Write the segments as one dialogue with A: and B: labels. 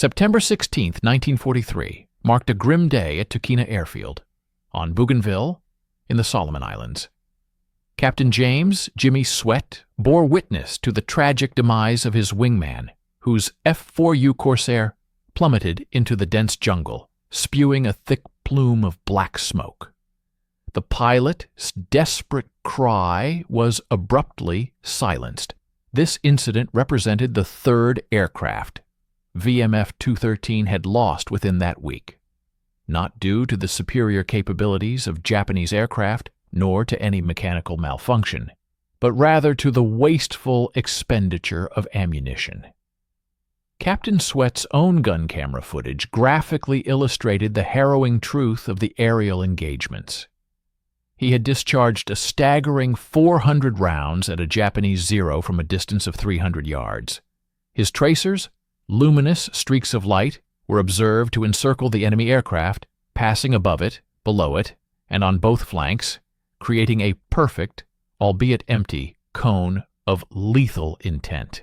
A: September 16, 1943, marked a grim day at Tukina Airfield, on Bougainville, in the Solomon Islands. Captain James "Jimmy" Sweat bore witness to the tragic demise of his wingman, whose F-4U Corsair plummeted into the dense jungle, spewing a thick plume of black smoke. The pilot's desperate cry was abruptly silenced. This incident represented the third aircraft VMF 213 had lost within that week, not due to the superior capabilities of Japanese aircraft nor to any mechanical malfunction, but rather to the wasteful expenditure of ammunition. Captain Sweat's own gun camera footage graphically illustrated the harrowing truth of the aerial engagements. He had discharged a staggering 400 rounds at a Japanese Zero from a distance of 300 yards. His tracers, luminous streaks of light, were observed to encircle the enemy aircraft, passing above it, below it, and on both flanks, creating a perfect, albeit empty, cone of lethal intent.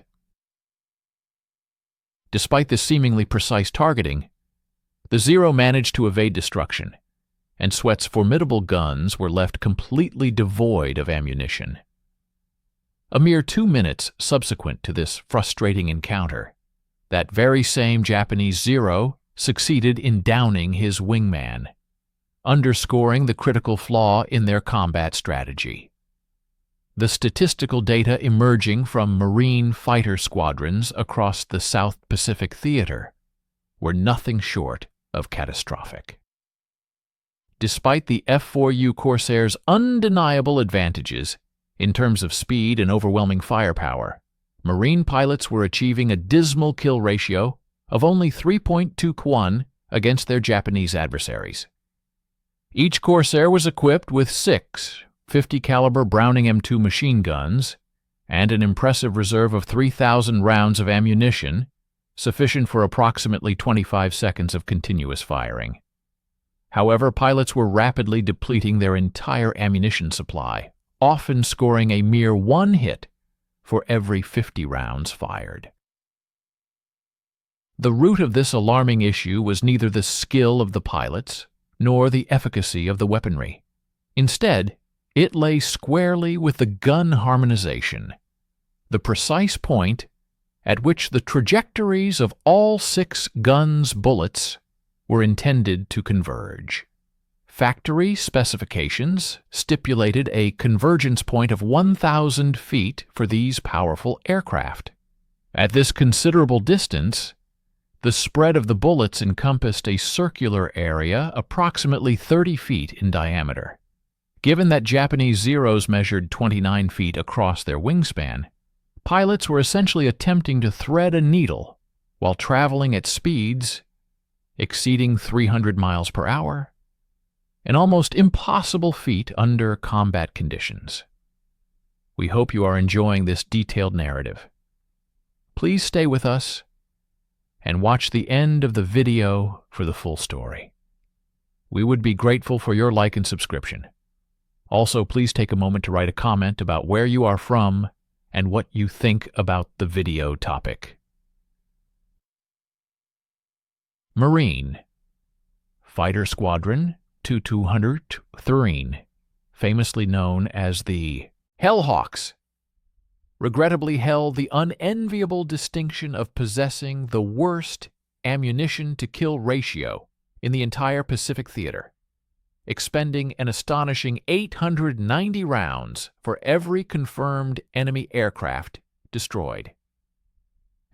A: Despite this seemingly precise targeting, the Zero managed to evade destruction, and Sweat's formidable guns were left completely devoid of ammunition. A mere 2 minutes subsequent to this frustrating encounter, that very same Japanese Zero succeeded in downing his wingman, underscoring the critical flaw in their combat strategy. The statistical data emerging from Marine fighter squadrons across the South Pacific Theater were nothing short of catastrophic. Despite the F-4U Corsair's undeniable advantages in terms of speed and overwhelming firepower, Marine pilots were achieving a dismal kill ratio of only 3.2-1 against their Japanese adversaries. Each Corsair was equipped with 6 50-caliber Browning M2 machine guns and an impressive reserve of 3,000 rounds of ammunition, sufficient for approximately 25 seconds of continuous firing. However, pilots were rapidly depleting their entire ammunition supply, often scoring a mere 1 hit for every 50 rounds fired. The root of this alarming issue was neither the skill of the pilots nor the efficacy of the weaponry. Instead, it lay squarely with the gun harmonization, the precise point at which the trajectories of all 6 guns' bullets were intended to converge. Factory specifications stipulated a convergence point of 1,000 feet for these powerful aircraft. At this considerable distance, the spread of the bullets encompassed a circular area approximately 30 feet in diameter. Given that Japanese Zeros measured 29 feet across their wingspan, pilots were essentially attempting to thread a needle while traveling at speeds exceeding 300 miles per hour, an almost impossible feat under combat conditions. We hope you are enjoying this detailed narrative. Please stay with us and watch the end of the video for the full story. We would be grateful for your like and subscription. Also, please take a moment to write a comment about where you are from and what you think about the video topic. Marine Fighter Squadron 2213, famously known as the Hellhawks, regrettably held the unenviable distinction of possessing the worst ammunition-to-kill ratio in the entire Pacific Theater, expending an astonishing 890 rounds for every confirmed enemy aircraft destroyed.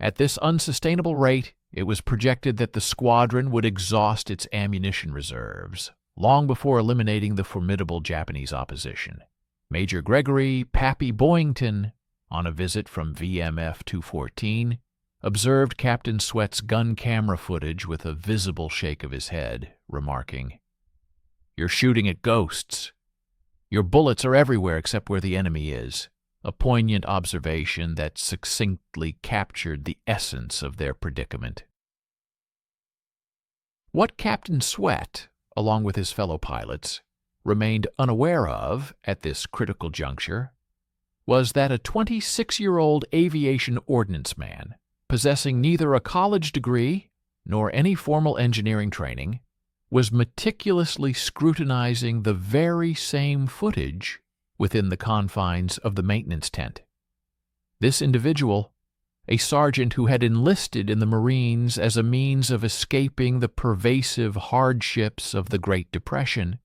A: At this unsustainable rate, it was projected that the squadron would exhaust its ammunition reserves long before eliminating the formidable Japanese opposition. Major Gregory "Pappy" Boyington, on a visit from VMF 214, observed Captain Sweat's gun camera footage with a visible shake of his head, remarking, "You're shooting at ghosts. Your bullets are everywhere except where the enemy is," a poignant observation that succinctly captured the essence of their predicament. What Captain Sweat, along with his fellow pilots, remained unaware of at this critical juncture was that a 26-year-old aviation ordnance man, possessing neither a college degree nor any formal engineering training, was meticulously scrutinizing the very same footage within the confines of the maintenance tent. This individual, a sergeant who had enlisted in the Marines as a means of escaping the pervasive hardships of the Great Depression,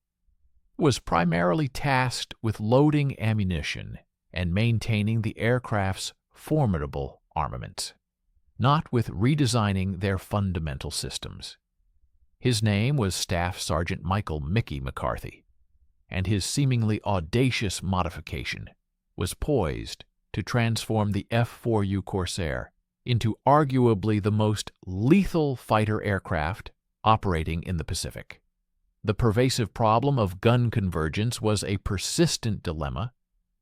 A: was primarily tasked with loading ammunition and maintaining the aircraft's formidable armaments, not with redesigning their fundamental systems. His name was Staff Sergeant Michael "Mickey" McCarthy, and his seemingly audacious modification was poised to transform the F-4U Corsair into arguably the most lethal fighter aircraft operating in the Pacific. The pervasive problem of gun convergence was a persistent dilemma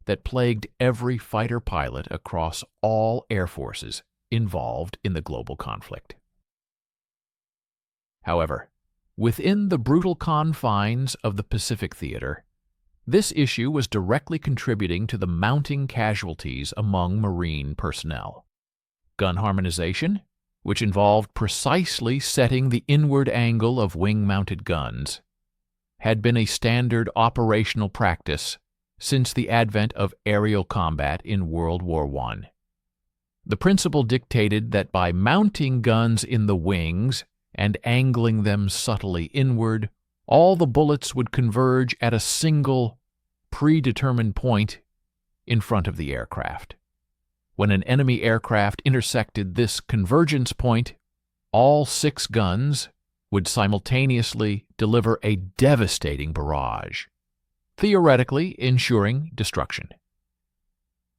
A: that plagued every fighter pilot across all air forces involved in the global conflict. However, within the brutal confines of the Pacific theater, this issue was directly contributing to the mounting casualties among Marine personnel. Gun harmonization, which involved precisely setting the inward angle of wing-mounted guns, had been a standard operational practice since the advent of aerial combat in World War I. The principle dictated that by mounting guns in the wings and angling them subtly inward, all the bullets would converge at a single, predetermined point in front of the aircraft. When an enemy aircraft intersected this convergence point, all 6 guns would simultaneously deliver a devastating barrage, theoretically ensuring destruction.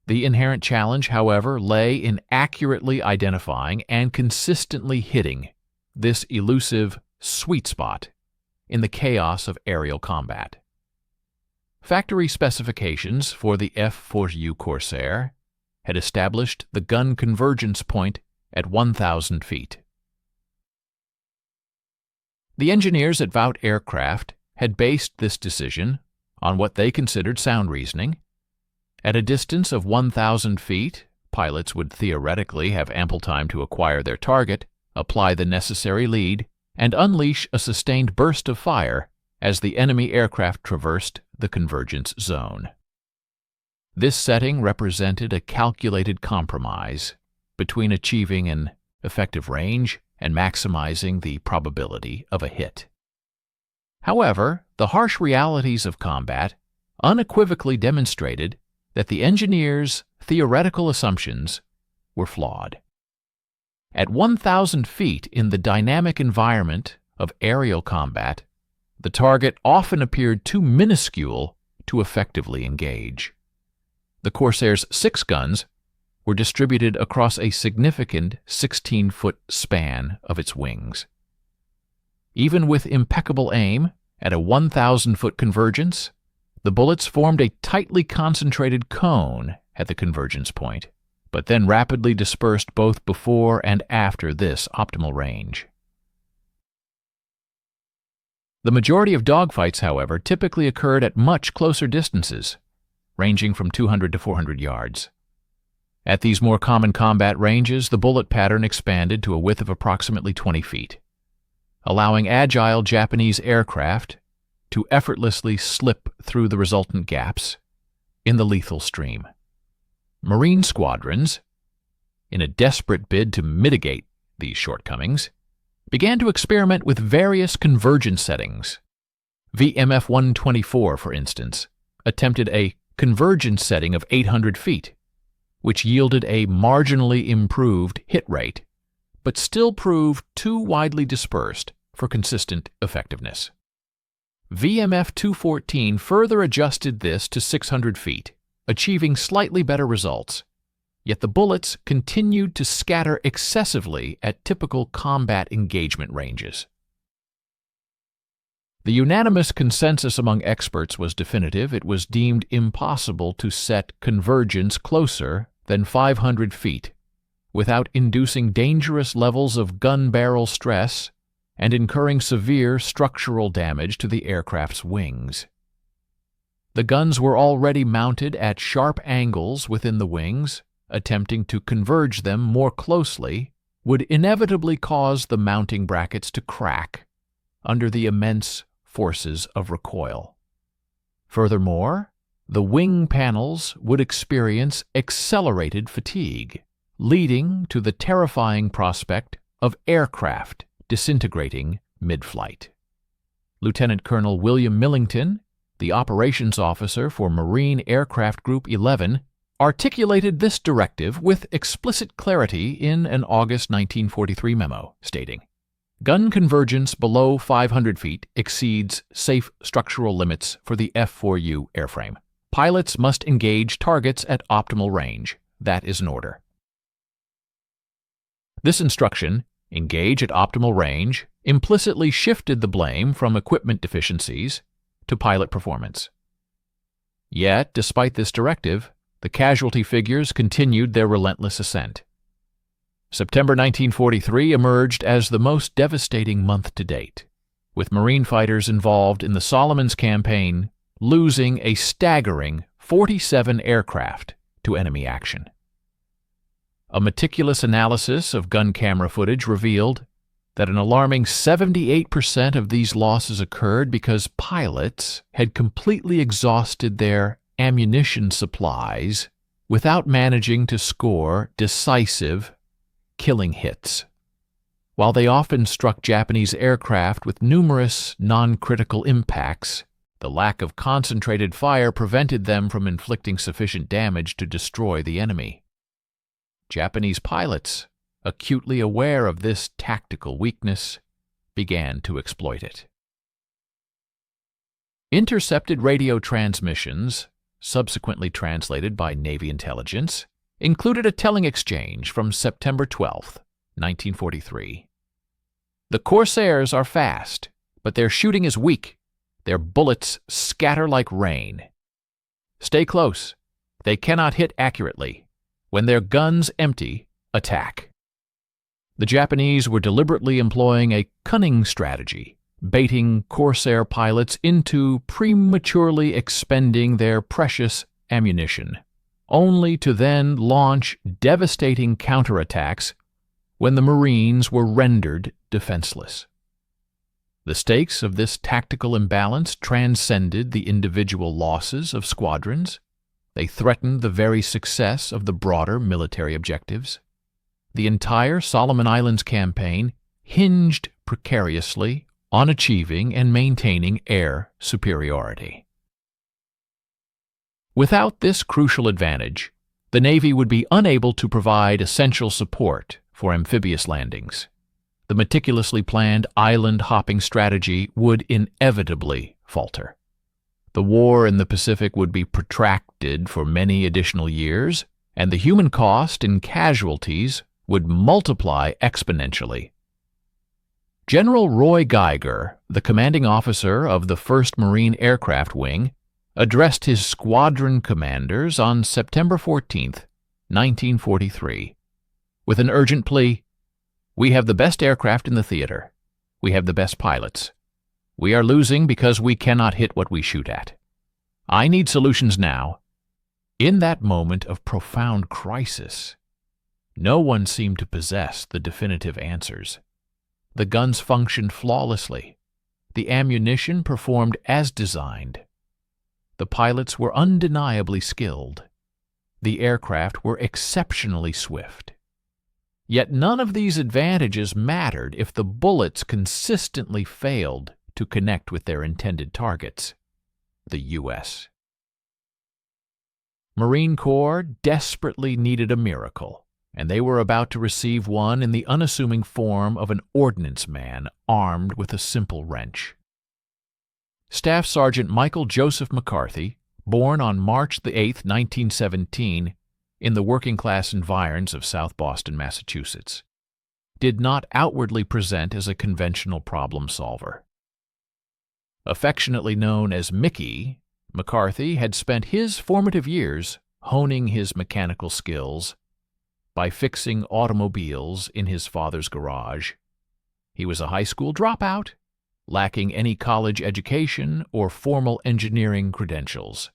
A: The inherent challenge, however, lay in accurately identifying and consistently hitting this elusive sweet spot in the chaos of aerial combat. Factory specifications for the F-4U Corsair had established the gun convergence point at 1,000 feet. The engineers at Vought Aircraft had based this decision on what they considered sound reasoning. At a distance of 1,000 feet, pilots would theoretically have ample time to acquire their target, apply the necessary lead, and unleash a sustained burst of fire as the enemy aircraft traversed the convergence zone. This setting represented a calculated compromise between achieving an effective range and maximizing the probability of a hit. However, the harsh realities of combat unequivocally demonstrated that the engineers' theoretical assumptions were flawed. At 1,000 feet in the dynamic environment of aerial combat, the target often appeared too minuscule to effectively engage. The Corsair's 6 guns were distributed across a significant 16-foot span of its wings. Even with impeccable aim at a 1,000-foot convergence, the bullets formed a tightly concentrated cone at the convergence point, but then rapidly dispersed both before and after this optimal range. The majority of dogfights, however, typically occurred at much closer distances, ranging from 200 to 400 yards. At these more common combat ranges, the bullet pattern expanded to a width of approximately 20 feet, allowing agile Japanese aircraft to effortlessly slip through the resultant gaps in the lethal stream. Marine squadrons, in a desperate bid to mitigate these shortcomings, began to experiment with various convergence settings. VMF 124, for instance, attempted a convergence setting of 800 feet, which yielded a marginally improved hit rate, but still proved too widely dispersed for consistent effectiveness. VMF 214 further adjusted this to 600 feet, achieving slightly better results, yet the bullets continued to scatter excessively at typical combat engagement ranges. The unanimous consensus among experts was definitive. It was deemed impossible to set convergence closer than 500 feet without inducing dangerous levels of gun barrel stress and incurring severe structural damage to the aircraft's wings. The guns were already mounted at sharp angles within the wings, attempting to converge them more closely would inevitably cause the mounting brackets to crack under the immense forces of recoil. Furthermore, the wing panels would experience accelerated fatigue, leading to the terrifying prospect of aircraft disintegrating mid-flight. Lieutenant Colonel William Millington, the operations officer for Marine Aircraft Group 11, articulated this directive with explicit clarity in an August 1943 memo, stating, "Gun convergence below 500 feet exceeds safe structural limits for the F-4U airframe. Pilots must engage targets at optimal range. That is an order." This instruction, engage at optimal range, implicitly shifted the blame from equipment deficiencies to pilot performance. Yet, despite this directive, the casualty figures continued their relentless ascent. September 1943 emerged as the most devastating month to date, with Marine fighters involved in the Solomons campaign losing a staggering 47 aircraft to enemy action. A meticulous analysis of gun camera footage revealed that an alarming 78% of these losses occurred because pilots had completely exhausted their ammunition supplies without managing to score decisive, killing hits. While they often struck Japanese aircraft with numerous non-critical impacts, the lack of concentrated fire prevented them from inflicting sufficient damage to destroy the enemy. Japanese pilots, acutely aware of this tactical weakness, began to exploit it. Intercepted radio transmissions, subsequently translated by Navy intelligence, included a telling exchange from September 12, 1943. "The Corsairs are fast, but their shooting is weak. Their bullets scatter like rain. Stay close. They cannot hit accurately. When their guns empty, attack." The Japanese were deliberately employing a cunning strategy, baiting Corsair pilots into prematurely expending their precious ammunition, only to then launch devastating counterattacks when the Marines were rendered defenseless. The stakes of this tactical imbalance transcended the individual losses of squadrons. They threatened the very success of the broader military objectives. The entire Solomon Islands campaign hinged precariously on achieving and maintaining air superiority. Without this crucial advantage, the Navy would be unable to provide essential support for amphibious landings. The meticulously planned island-hopping strategy would inevitably falter. The war in the Pacific would be protracted for many additional years, and the human cost in casualties would multiply exponentially. General Roy Geiger, the commanding officer of the 1st Marine Aircraft Wing, addressed his squadron commanders on September 14, 1943, with an urgent plea: "We have the best aircraft in the theater. We have the best pilots. We are losing because we cannot hit what we shoot at. I need solutions now." In that moment of profound crisis, no one seemed to possess the definitive answers. The guns functioned flawlessly. The ammunition performed as designed. The pilots were undeniably skilled. The aircraft were exceptionally swift. Yet none of these advantages mattered if the bullets consistently failed to connect with their intended targets, the U.S. Marine Corps desperately needed a miracle, and they were about to receive one in the unassuming form of an ordnance man armed with a simple wrench. Staff Sergeant Michael Joseph McCarthy, born on March 8, 1917, in the working-class environs of South Boston, Massachusetts, did not outwardly present as a conventional problem solver. Affectionately known as Mickey, McCarthy had spent his formative years honing his mechanical skills by fixing automobiles in his father's garage. He was a high school dropout, lacking any college education or formal engineering credentials.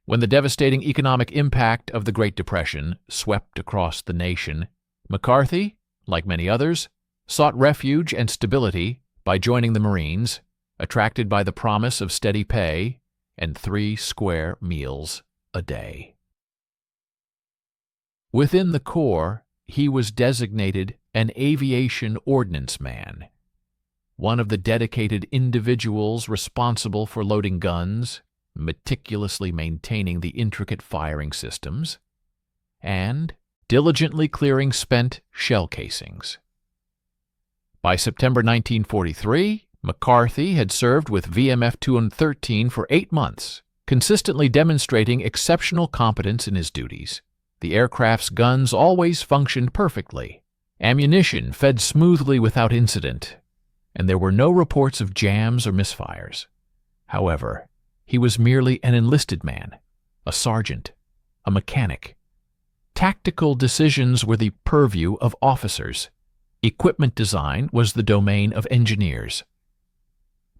A: When the devastating economic impact of the Great Depression swept across the nation, McCarthy, like many others, sought refuge and stability by joining the Marines, attracted by the promise of steady pay and 3 square meals a day. Within the Corps, he was designated an aviation ordnance man, one of the dedicated individuals responsible for loading guns, meticulously maintaining the intricate firing systems, and diligently clearing spent shell casings. By September 1943, McCarthy had served with VMF 213 for 8 months, consistently demonstrating exceptional competence in his duties. The aircraft's guns always functioned perfectly. Ammunition fed smoothly without incident, and there were no reports of jams or misfires. However, he was merely an enlisted man, a sergeant, a mechanic. Tactical decisions were the purview of officers. Equipment design was the domain of engineers.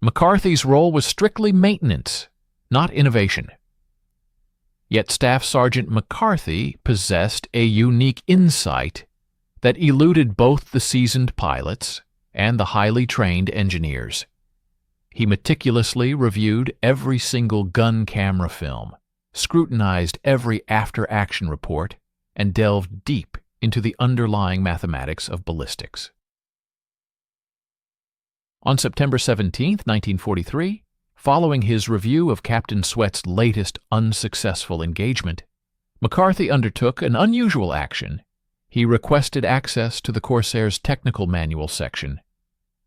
A: McCarthy's role was strictly maintenance, not innovation. Yet Staff Sergeant McCarthy possessed a unique insight that eluded both the seasoned pilots and the highly trained engineers. He meticulously reviewed every single gun camera film, scrutinized every after-action report, and delved deep into the underlying mathematics of ballistics. On September 17, 1943, following his review of Captain Sweat's latest unsuccessful engagement, McCarthy undertook an unusual action. He requested access to the Corsair's technical manual section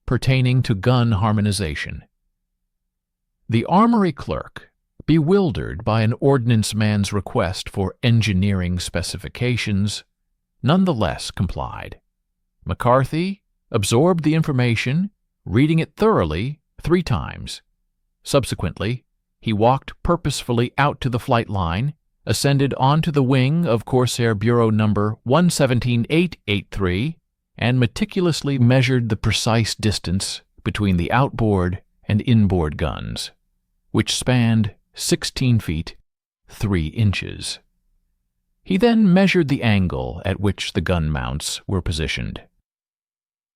A: pertaining to gun harmonization. The armory clerk, bewildered by an ordnance man's request for engineering specifications, nonetheless complied. McCarthy absorbed the information, reading it thoroughly 3 times. Subsequently, he walked purposefully out to the flight line, ascended onto the wing of Corsair Bureau number 117883, and meticulously measured the precise distance between the outboard and inboard guns, which spanned 16 feet 3 inches. He then measured the angle at which the gun mounts were positioned.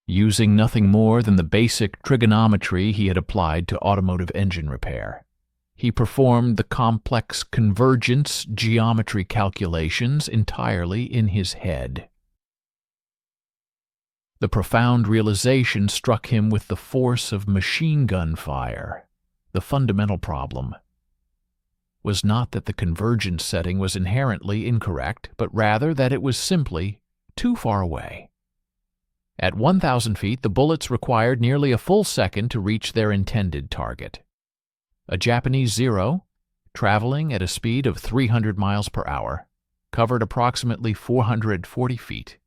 A: Using nothing more than the basic trigonometry he had applied to automotive engine repair, he performed the complex convergence geometry calculations entirely in his head. The profound realization struck him with the force of machine gun fire. The fundamental problem was not that the convergence setting was inherently incorrect, but rather that it was simply too far away. At 1,000 feet, the bullets required nearly a full second to reach their intended target. A Japanese Zero, traveling at a speed of 300 miles per hour, covered approximately 440 feet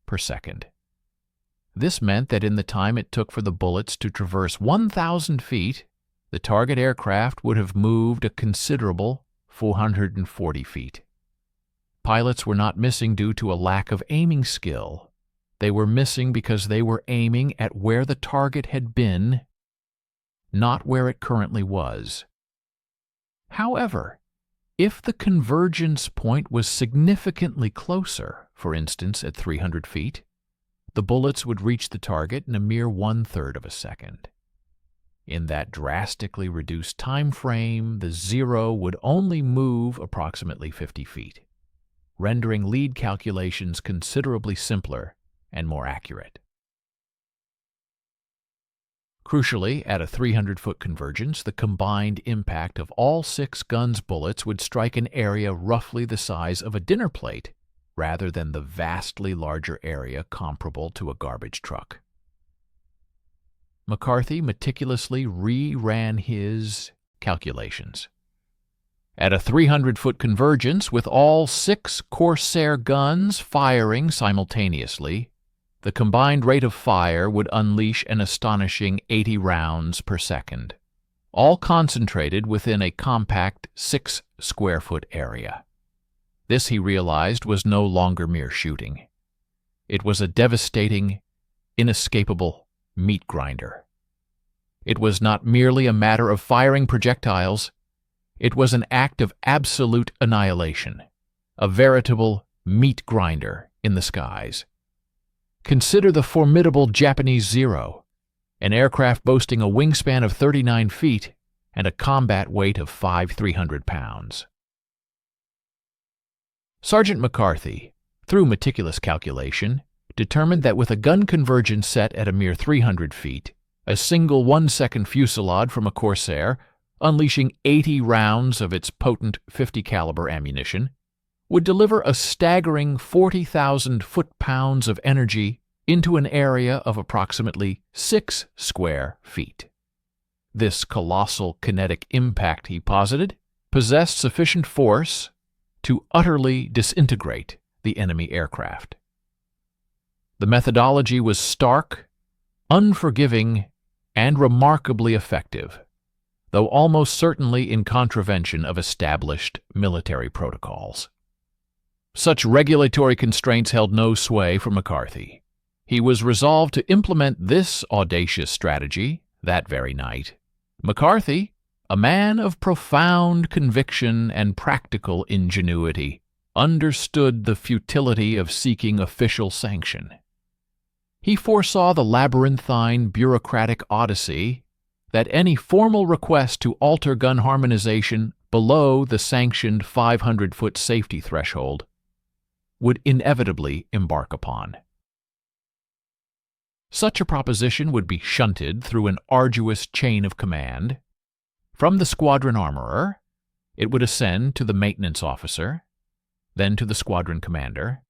A: per second. This meant that in the time it took for the bullets to traverse 1,000 feet, the target aircraft would have moved a considerable 440 feet. Pilots were not missing due to a lack of aiming skill. They were missing because they were aiming at where the target had been, not where it currently was. However, if the convergence point was significantly closer, for instance at 300 feet, the bullets would reach the target in a mere 1/3 of a second. In that drastically reduced time frame, the Zero would only move approximately 50 feet, rendering lead calculations considerably simpler and more accurate. Crucially, at a 300-foot convergence, the combined impact of all 6 guns' bullets would strike an area roughly the size of a dinner plate, rather than the vastly larger area comparable to a garbage truck. McCarthy meticulously re-ran his calculations. At a 300-foot convergence, with all 6 Corsair guns firing simultaneously, the combined rate of fire would unleash an astonishing 80 rounds per second, all concentrated within a compact 6-square-foot area. This, he realized, was no longer mere shooting. It was a devastating, inescapable meat grinder. It was not merely a matter of firing projectiles. It was an act of absolute annihilation, a veritable meat grinder in the skies. Consider the formidable Japanese Zero, an aircraft boasting a wingspan of 39 feet and a combat weight of 300 pounds. Sergeant McCarthy, through meticulous calculation, determined that with a gun convergence set at a mere 300 feet, a single 1-second fusillade from a Corsair, unleashing 80 rounds of its potent 50 caliber ammunition, would deliver a staggering 40,000 foot-pounds of energy into an area of approximately 6 square feet. This colossal kinetic impact, he posited, possessed sufficient force to utterly disintegrate the enemy aircraft. The methodology was stark, unforgiving, and remarkably effective, though almost certainly in contravention of established military protocols. Such regulatory constraints held no sway for McCarthy. He was resolved to implement this audacious strategy that very night. McCarthy, a man of profound conviction and practical ingenuity, understood the futility of seeking official sanction. He foresaw the labyrinthine bureaucratic odyssey that any formal request to alter gun harmonization below the sanctioned 500-foot safety threshold would inevitably embark upon. Such a proposition would be shunted through an arduous chain of command. From the squadron armorer, it would ascend to the maintenance officer, then to the squadron commander,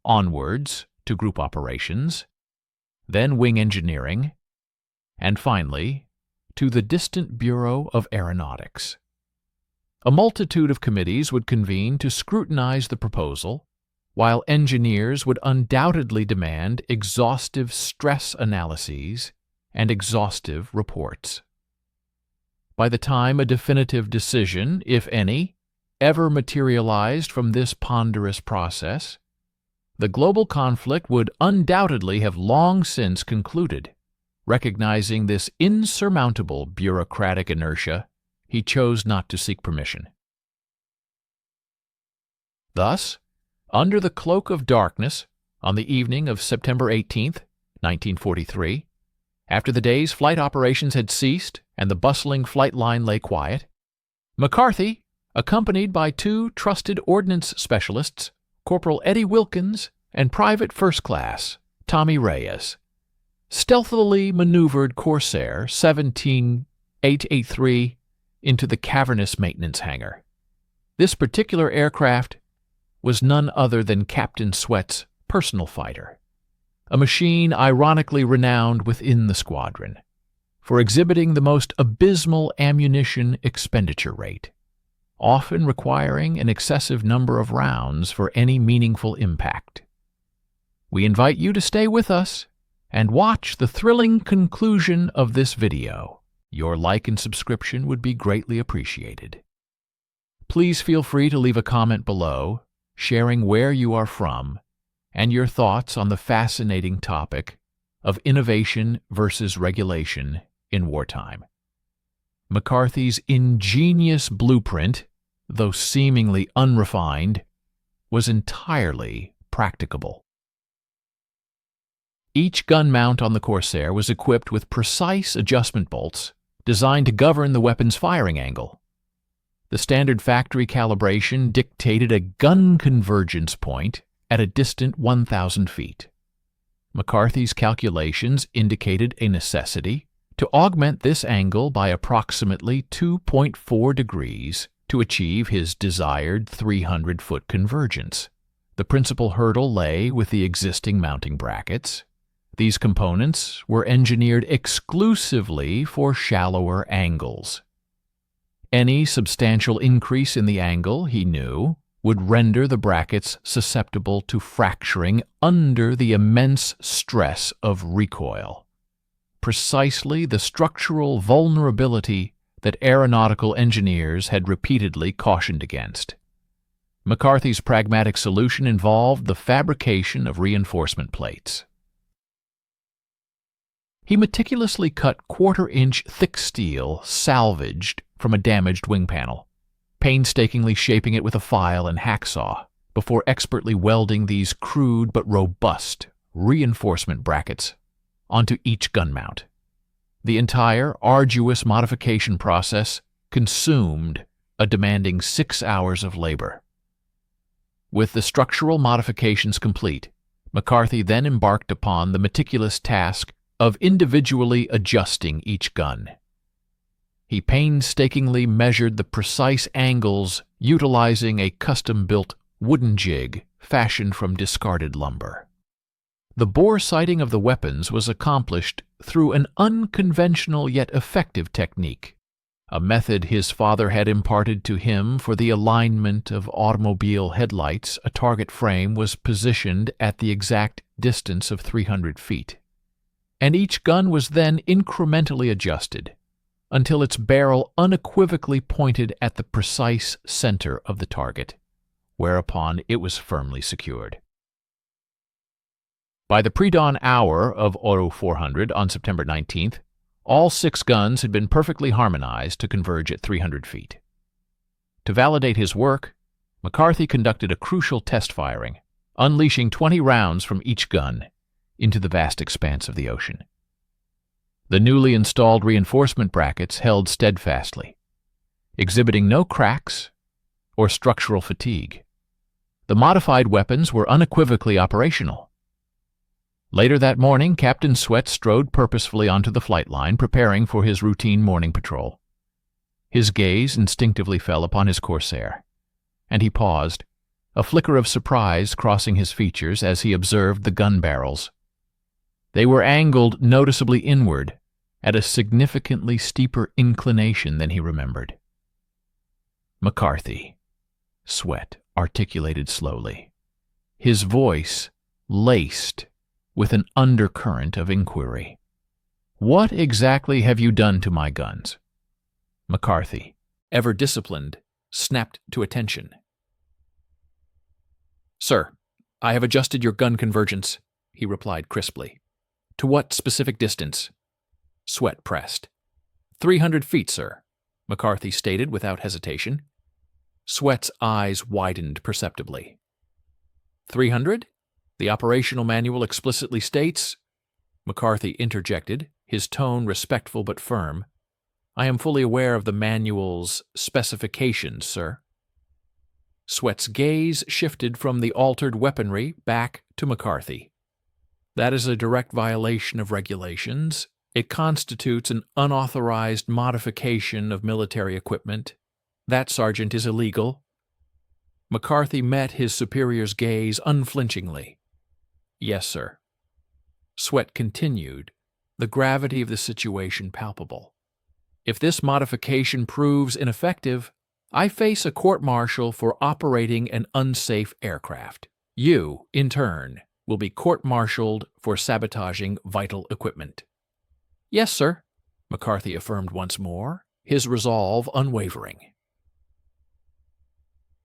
A: onwards to group operations, then wing engineering, and finally to the distant Bureau of Aeronautics. A multitude of committees would convene to scrutinize the proposal, while engineers would undoubtedly demand exhaustive stress analyses and exhaustive reports. By the time a definitive decision, if any, ever materialized from this ponderous process, the global conflict would undoubtedly have long since concluded. Recognizing this insurmountable bureaucratic inertia, he chose not to seek permission. Thus, under the cloak of darkness, on the evening of September 18, 1943, after the day's flight operations had ceased and the bustling flight line lay quiet, McCarthy, accompanied by 2 trusted ordnance specialists, Corporal Eddie Wilkins and Private First Class Tommy Reyes, stealthily maneuvered Corsair 17883 into the cavernous maintenance hangar. This particular aircraft was none other than Captain Sweat's personal fighter, a machine ironically renowned within the squadron for exhibiting the most abysmal ammunition expenditure rate, often requiring an excessive number of rounds for any meaningful impact. We invite you to stay with us and watch the thrilling conclusion of this video. Your like and subscription would be greatly appreciated. Please feel free to leave a comment below, sharing where you are from and your thoughts on the fascinating topic of innovation versus regulation in wartime. McCarthy's ingenious blueprint, though seemingly unrefined, was entirely practicable. Each gun mount on the Corsair was equipped with precise adjustment bolts designed to govern the weapon's firing angle. The standard factory calibration dictated a gun convergence point at a distant 1,000 feet. McCarthy's calculations indicated a necessity to augment this angle by approximately 2.4 degrees to achieve his desired 300-foot convergence. The principal hurdle lay with the existing mounting brackets. These components were engineered exclusively for shallower angles. Any substantial increase in the angle, he knew, would render the brackets susceptible to fracturing under the immense stress of recoil. Precisely the structural vulnerability that aeronautical engineers had repeatedly cautioned against. McCarthy's pragmatic solution involved the fabrication of reinforcement plates. He meticulously cut quarter-inch thick steel salvaged from a damaged wing panel, painstakingly shaping it with a file and hacksaw before expertly welding these crude but robust reinforcement brackets onto each gun mount. The entire arduous modification process consumed a demanding 6 hours of labor. With the structural modifications complete, McCarthy then embarked upon the meticulous task of individually adjusting each gun. He painstakingly measured the precise angles utilizing a custom-built wooden jig fashioned from discarded lumber. The bore sighting of the weapons was accomplished through an unconventional yet effective technique, a method his father had imparted to him for the alignment of automobile headlights. A target frame was positioned at the exact distance of 300 feet, and each gun was then incrementally adjusted until its barrel unequivocally pointed at the precise center of the target, whereupon it was firmly secured. By the pre-dawn hour of Oro 400 on September 19th, all 6 guns had been perfectly harmonized to converge at 300 feet. To validate his work, McCarthy conducted a crucial test firing, unleashing 20 rounds from each gun into the vast expanse of the ocean. The newly installed reinforcement brackets held steadfastly, exhibiting no cracks or structural fatigue. The modified weapons were unequivocally operational. Later that morning, Captain Sweat strode purposefully onto the flight line, preparing for his routine morning patrol. His gaze instinctively fell upon his Corsair, and he paused, a flicker of surprise crossing his features as he observed the gun barrels. They were angled noticeably inward, at a significantly steeper inclination than he remembered. McCarthy, Sweat articulated slowly, his voice laced with an undercurrent of inquiry. "What exactly have you done to my guns?" McCarthy, ever disciplined, snapped to attention. "Sir, I have adjusted your gun convergence," he replied crisply. "To what specific distance?" Sweat pressed. 300 feet, sir," McCarthy stated without hesitation. Sweat's eyes widened perceptibly. 300? The operational manual explicitly states, McCarthy interjected, his tone respectful but firm. "I am fully aware of the manual's specifications, sir." Sweat's gaze shifted from the altered weaponry back to McCarthy. "That is a direct violation of regulations. It constitutes an unauthorized modification of military equipment. That, Sergeant, is illegal." McCarthy met his superior's gaze unflinchingly. "Yes, sir." Sweat continued, the gravity of the situation palpable. "If this modification proves ineffective, I face a court-martial for operating an unsafe aircraft. You, in turn, will be court-martialed for sabotaging vital equipment." "Yes, sir," McCarthy affirmed once more, his resolve unwavering.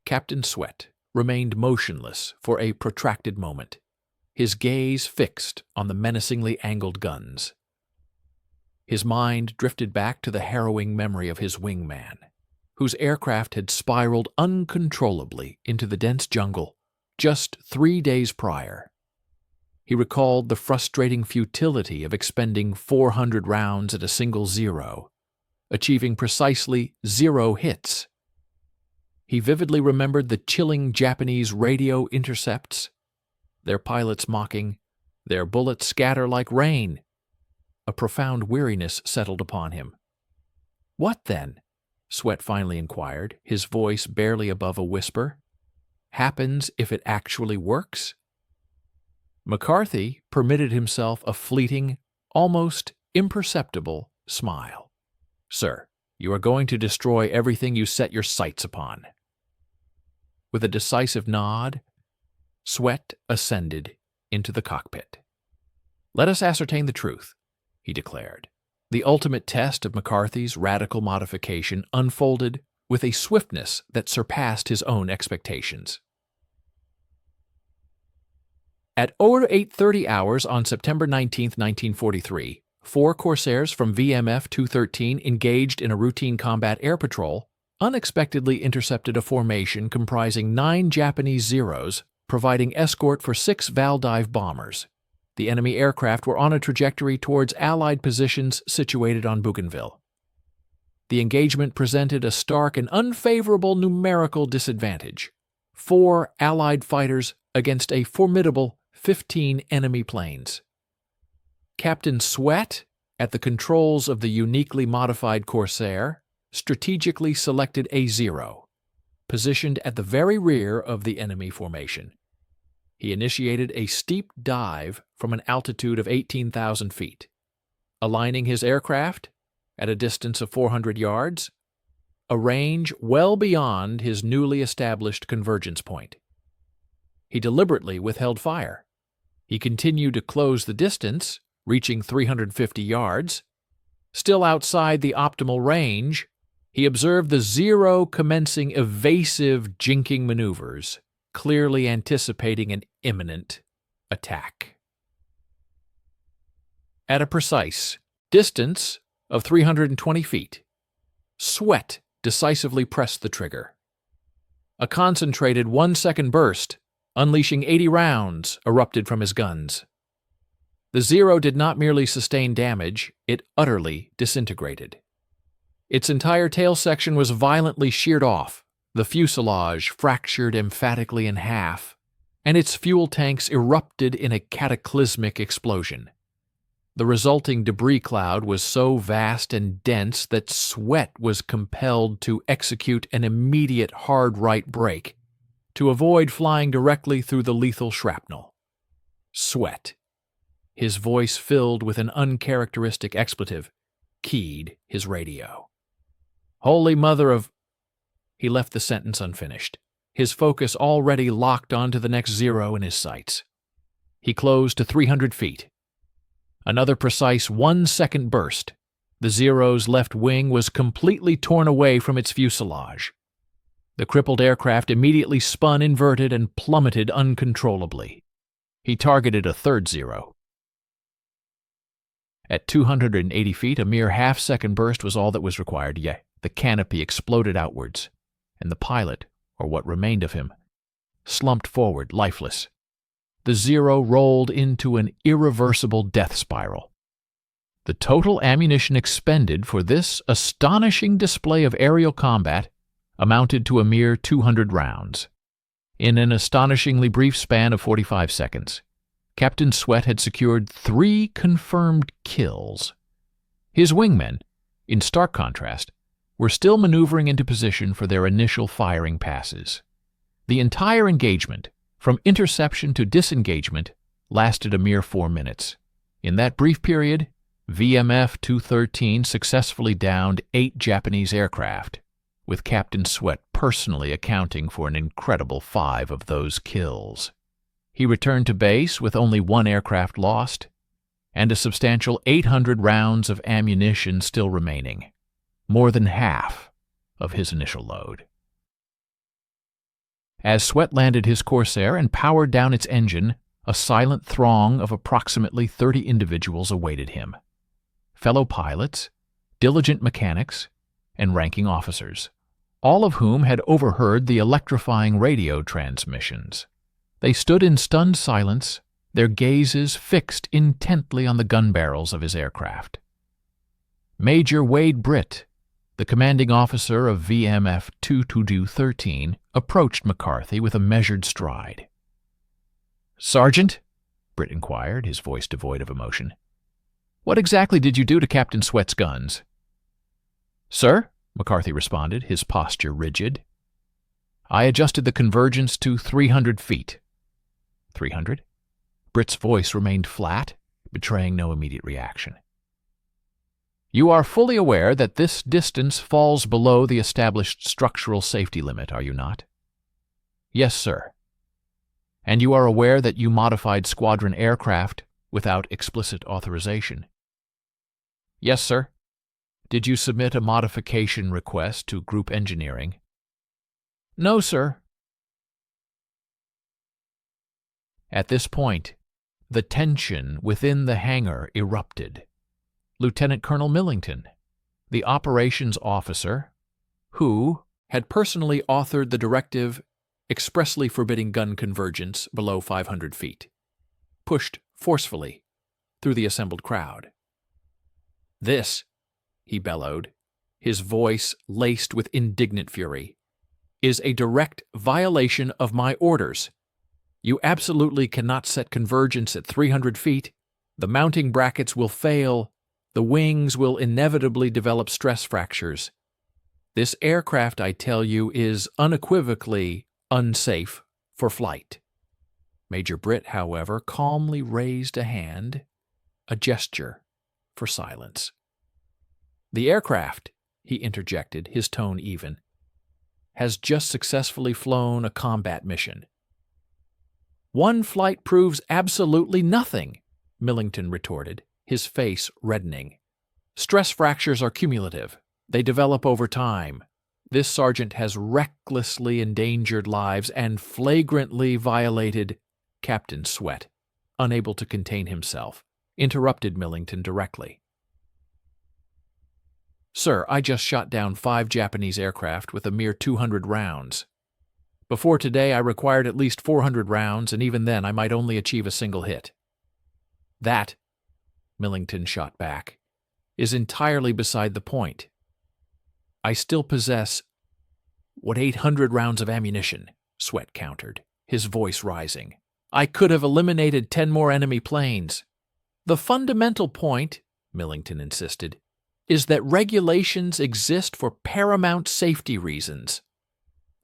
A: Captain Sweat remained motionless for a protracted moment, his gaze fixed on the menacingly angled guns. His mind drifted back to the harrowing memory of his wingman, whose aircraft had spiraled uncontrollably into the dense jungle just 3 days prior. He recalled the frustrating futility of expending 400 rounds at a single zero, achieving precisely 0 hits. He vividly remembered the chilling Japanese radio intercepts, their pilots mocking, "Their bullets scatter like rain." A profound weariness settled upon him. "What then?" Sweat finally inquired, his voice barely above a whisper. "Happens if it actually works?" McCarthy permitted himself a fleeting, almost imperceptible smile. "Sir, you are going to destroy everything you set your sights upon." With a decisive nod, Sweat ascended into the cockpit. "Let us ascertain the truth," he declared. The ultimate test of McCarthy's radical modification unfolded with a swiftness that surpassed his own expectations. At 0830 hours on September 19, 1943, 4 Corsairs from VMF 213 engaged in a routine combat air patrol unexpectedly intercepted a formation comprising 9 Japanese Zeros, providing escort for 6 Valdive bombers. The enemy aircraft were on a trajectory towards Allied positions situated on Bougainville. The engagement presented a stark and unfavorable numerical disadvantage: 4 Allied fighters against a formidable 15 enemy planes. Captain Sweat, at the controls of the uniquely modified Corsair, strategically selected A0, positioned at the very rear of the enemy formation. He initiated a steep dive from an altitude of 18,000 feet, aligning his aircraft at a distance of 400 yards, a range well beyond his newly established convergence point. He deliberately withheld fire. He continued to close the distance, reaching 350 yards. Still outside the optimal range, he observed the Zero commencing evasive jinking maneuvers, clearly anticipating an imminent attack. At a precise distance of 320 feet, Sweat decisively pressed the trigger. A concentrated 1-second burst, unleashing 80 rounds, erupted from his guns. The Zero did not merely sustain damage, it utterly disintegrated. Its entire tail section was violently sheared off, the fuselage fractured emphatically in half, and its fuel tanks erupted in a cataclysmic explosion. The resulting debris cloud was so vast and dense that Sweat was compelled to execute an immediate hard right brake to avoid flying directly through the lethal shrapnel. Sweat, his voice filled with an uncharacteristic expletive, keyed his radio. Holy Mother of... He left the sentence unfinished, his focus already locked onto the next Zero in his sights. He closed to 300 feet. Another precise 1-second burst. The Zero's left wing was completely torn away from its fuselage. The crippled aircraft immediately spun inverted and plummeted uncontrollably. He targeted a third Zero. At 280 feet, a mere half-second burst was all that was required, yet the canopy exploded outwards, and the pilot, or what remained of him, slumped forward, lifeless. The Zero rolled into an irreversible death spiral. The total ammunition expended for this astonishing display of aerial combat amounted to a mere 200 rounds. In an astonishingly brief span of 45 seconds, Captain Sweat had secured 3 confirmed kills. His wingmen, in stark contrast, were still maneuvering into position for their initial firing passes. The entire engagement, from interception to disengagement, lasted a mere 4 minutes. In that brief period, VMF 213 successfully downed 8 Japanese aircraft, with Captain Sweat personally accounting for an incredible 5 of those kills. He returned to base with only 1 aircraft lost, and a substantial 800 rounds of ammunition still remaining, more than half of his initial load. As Sweat landed his Corsair and powered down its engine, a silent throng of approximately 30 individuals awaited him. Fellow pilots, diligent mechanics, and ranking officers, all of whom had overheard the electrifying radio transmissions. They stood in stunned silence, their gazes fixed intently on the gun barrels of his aircraft. Major Wade Britt, the commanding officer of VMF 22213, approached McCarthy with a measured stride. "Sergeant," Britt inquired, his voice devoid of emotion, "what exactly did you do to Captain Sweat's guns?" "Sir," McCarthy responded, his posture rigid, "I adjusted the convergence to 300 feet. 300? Britt's voice remained flat, betraying no immediate reaction. "You are fully aware that this distance falls below the established structural safety limit, are you not?" "Yes, sir." "And you are aware that you modified squadron aircraft without explicit authorization?" "Yes, sir." "Did you submit a modification request to Group Engineering?" "No, sir." At this point, the tension within the hangar erupted. Lieutenant Colonel Millington, the operations officer, who had personally authored the directive expressly forbidding gun convergence below 500 feet, pushed forcefully through the assembled crowd. "This," he bellowed, his voice laced with indignant fury, "is a direct violation of my orders. You absolutely cannot set convergence at 300 feet. The mounting brackets will fail. The wings will inevitably develop stress fractures. This aircraft, I tell you, is unequivocally unsafe for flight." Major Britt, however, calmly raised a hand, a gesture for silence. "The aircraft," he interjected, his tone even, "has just successfully flown a combat mission." "One flight proves absolutely nothing," Millington retorted, his face reddening. "Stress fractures are cumulative. They develop over time. This sergeant has recklessly endangered lives and flagrantly violated—" Captain Sweat, unable to contain himself, interrupted Millington directly. "Sir, I just shot down 5 Japanese aircraft with a mere 200 rounds. Before today, I required at least 400 rounds, and even then I might only achieve a single hit." "That," Millington shot back, "is entirely beside the point. I still possess, 800 rounds of ammunition," Sweat countered, his voice rising. "I could have eliminated 10 more enemy planes." "The fundamental point," Millington insisted, "is that regulations exist for paramount safety reasons."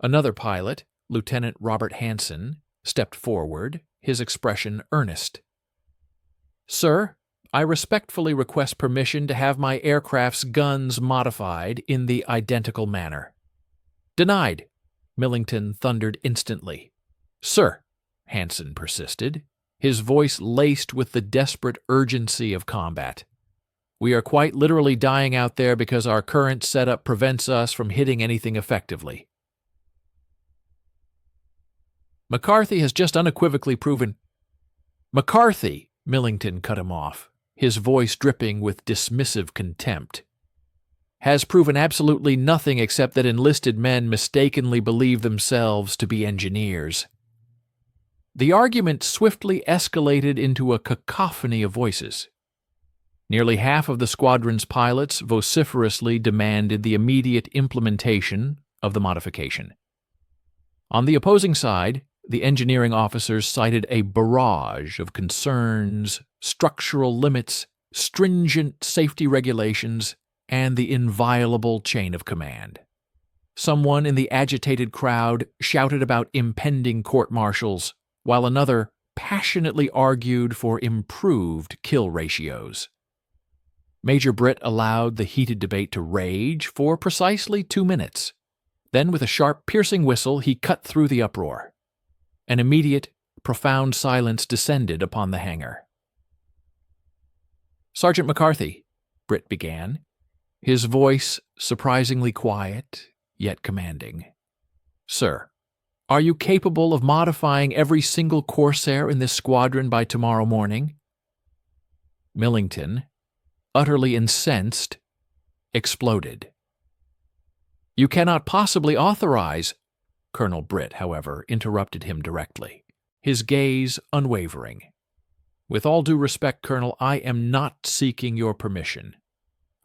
A: Another pilot, Lieutenant Robert Hansen, stepped forward, his expression earnest. "Sir, I respectfully request permission to have my aircraft's guns modified in the identical manner." "Denied," Millington thundered instantly. "Sir," Hansen persisted, his voice laced with the desperate urgency of combat, "we are quite literally dying out there because our current setup prevents us from hitting anything effectively. McCarthy has just unequivocally proven—" "McCarthy," Millington cut him off, his voice dripping with dismissive contempt, "has proven absolutely nothing except that enlisted men mistakenly believe themselves to be engineers." The argument swiftly escalated into a cacophony of voices. Nearly half of the squadron's pilots vociferously demanded the immediate implementation of the modification. On the opposing side, the engineering officers cited a barrage of concerns, structural limits, stringent safety regulations, and the inviolable chain of command. Someone in the agitated crowd shouted about impending court-martials, while another passionately argued for improved kill ratios. Major Britt allowed the heated debate to rage for precisely 2 minutes. Then, with a sharp, piercing whistle, he cut through the uproar. An immediate, profound silence descended upon the hangar. "Sergeant McCarthy," Britt began, his voice surprisingly quiet, yet commanding. "Sir, are you capable of modifying every single Corsair in this squadron by tomorrow morning?" Millington, utterly incensed, exploded. "You cannot possibly authorize—" Colonel Britt, however, interrupted him directly, his gaze unwavering. "With all due respect, Colonel, I am not seeking your permission.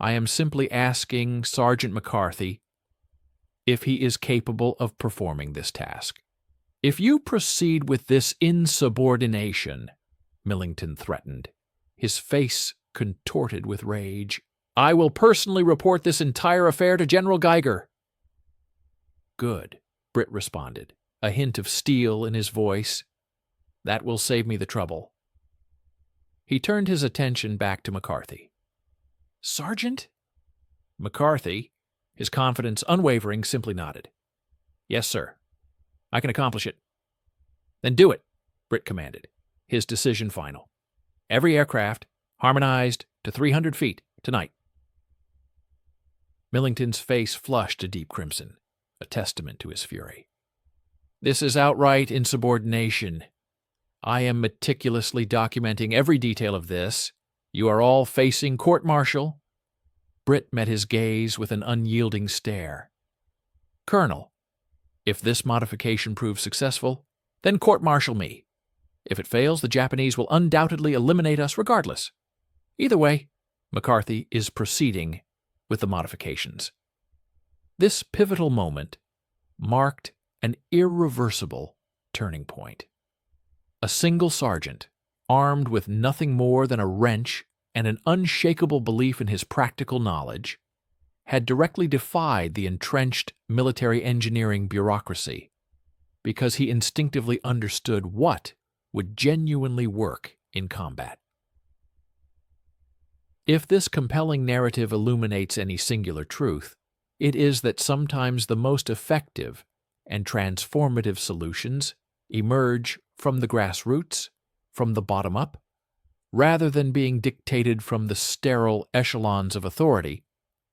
A: I am simply asking Sergeant McCarthy if he is capable of performing this task. If you proceed with this insubordination," Millington threatened, his face contorted with rage, "I will personally report this entire affair to General Geiger." "Good," Britt responded, a hint of steel in his voice. "That will save me the trouble." He turned his attention back to McCarthy. "Sergeant?" McCarthy, his confidence unwavering, simply nodded. "Yes, sir. I can accomplish it." "Then do it," Britt commanded, his decision final. "Every aircraft harmonized to 300 feet tonight." Millington's face flushed a deep crimson, a testament to his fury. "This is outright insubordination. I am meticulously documenting every detail of this. You are all facing court-martial." Britt met his gaze with an unyielding stare. "Colonel, if this modification proves successful, then court-martial me. If it fails, the Japanese will undoubtedly eliminate us regardless. Either way, McCarthy is proceeding with the modifications. This pivotal moment marked an irreversible turning point. A single sergeant, armed with nothing more than a wrench and an unshakable belief in his practical knowledge, had directly defied the entrenched military engineering bureaucracy because he instinctively understood what would genuinely work in combat. If this compelling narrative illuminates any singular truth, it is that sometimes the most effective and transformative solutions emerge from the grassroots, from the bottom up, rather than being dictated from the sterile echelons of authority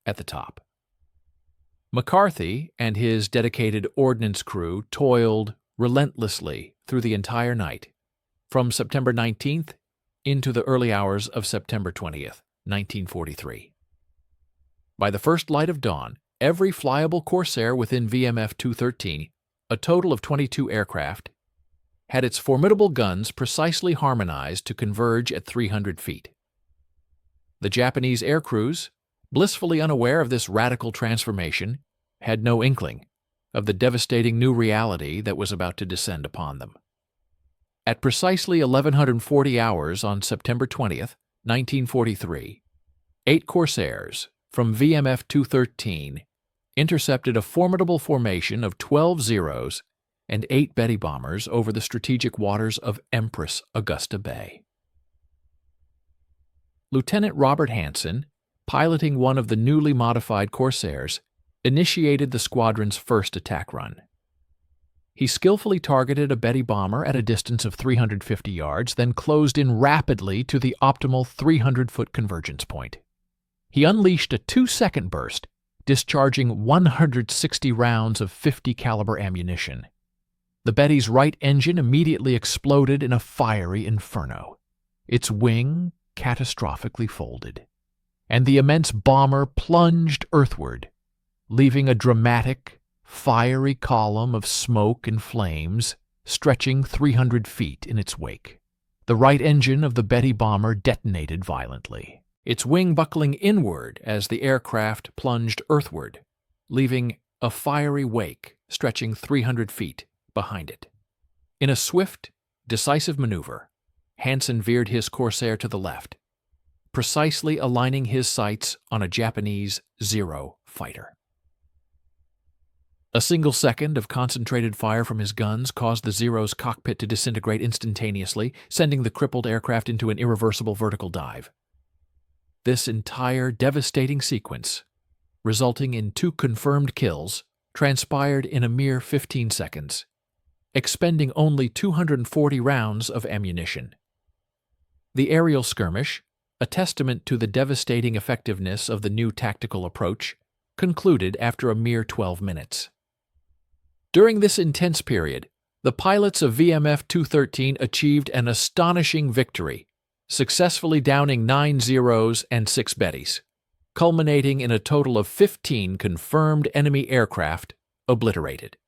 A: at the top. McCarthy and his dedicated ordnance crew toiled relentlessly through the entire night, from September 19th into the early hours of September 20th, 1943. By the first light of dawn, every flyable Corsair within VMF 213, a total of 22 aircraft, had its formidable guns precisely harmonized to converge at 300 feet. The Japanese air crews, blissfully unaware of this radical transformation, had no inkling of the devastating new reality that was about to descend upon them. At precisely 1140 hours on September 20th, 1943, 8 Corsairs from VMF 213 intercepted a formidable formation of 12 Zeros and 8 Betty bombers over the strategic waters of Empress Augusta Bay. Lieutenant Robert Hansen, piloting one of the newly modified Corsairs, initiated the squadron's first attack run. He skillfully targeted a Betty bomber at a distance of 350 yards, then closed in rapidly to the optimal 300-foot convergence point. He unleashed a 2-second burst, discharging 160 rounds of 50 caliber ammunition. The Betty's right engine immediately exploded in a fiery inferno. Its wing catastrophically folded, and the immense bomber plunged earthward, leaving a dramatic, fiery column of smoke and flames stretching 300 feet in its wake. The right engine of the Betty bomber detonated violently, its wing buckling inward as the aircraft plunged earthward, leaving a fiery wake stretching 300 feet behind it. In a swift, decisive maneuver, Hansen veered his Corsair to the left, precisely aligning his sights on a Japanese Zero fighter. A single second of concentrated fire from his guns caused the Zero's cockpit to disintegrate instantaneously, sending the crippled aircraft into an irreversible vertical dive. This entire devastating sequence, resulting in 2 confirmed kills, transpired in a mere 15 seconds, expending only 240 rounds of ammunition. The aerial skirmish, a testament to the devastating effectiveness of the new tactical approach, concluded after a mere 12 minutes. During this intense period, the pilots of VMF 213 achieved an astonishing victory, successfully downing 9 Zeros and 6 Bettys, culminating in a total of 15 confirmed enemy aircraft obliterated.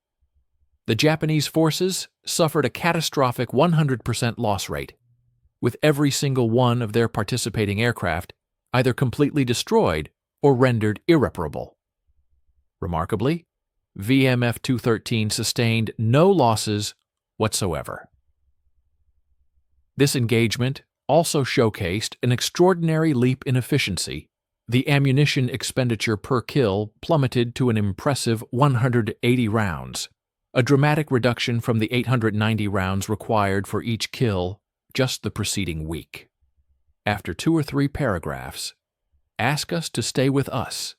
A: The Japanese forces suffered a catastrophic 100% loss rate, with every single one of their participating aircraft either completely destroyed or rendered irreparable. Remarkably, VMF 213 sustained no losses whatsoever. This engagement also showcased an extraordinary leap in efficiency. The ammunition expenditure per kill plummeted to an impressive 180 rounds, a dramatic reduction from the 890 rounds required for each kill just the preceding week. After 2 or 3 paragraphs, ask us to stay with us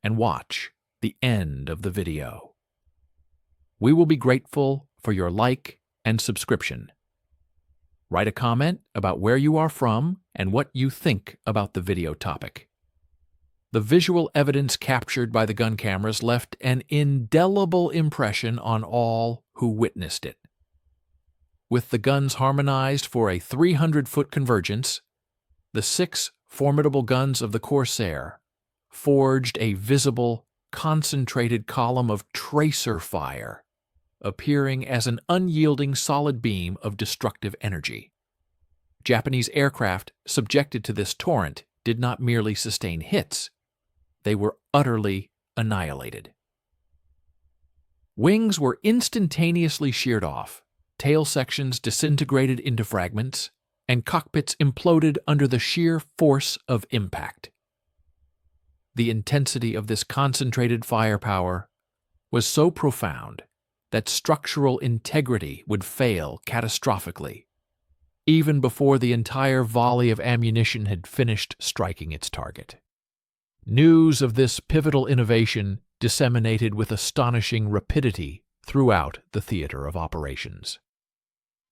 A: and watch the end of the video. We will be grateful for your like and subscription. Write a comment about where you are from and what you think about the video topic. The visual evidence captured by the gun cameras left an indelible impression on all who witnessed it. With the guns harmonized for a 300-foot convergence, the 6 formidable guns of the Corsair forged a visible, concentrated column of tracer fire appearing as an unyielding solid beam of destructive energy. Japanese aircraft subjected to this torrent did not merely sustain hits, they were utterly annihilated. Wings were instantaneously sheared off, tail sections disintegrated into fragments, and cockpits imploded under the sheer force of impact. The intensity of this concentrated firepower was so profound that structural integrity would fail catastrophically, even before the entire volley of ammunition had finished striking its target. News of this pivotal innovation disseminated with astonishing rapidity throughout the theater of operations.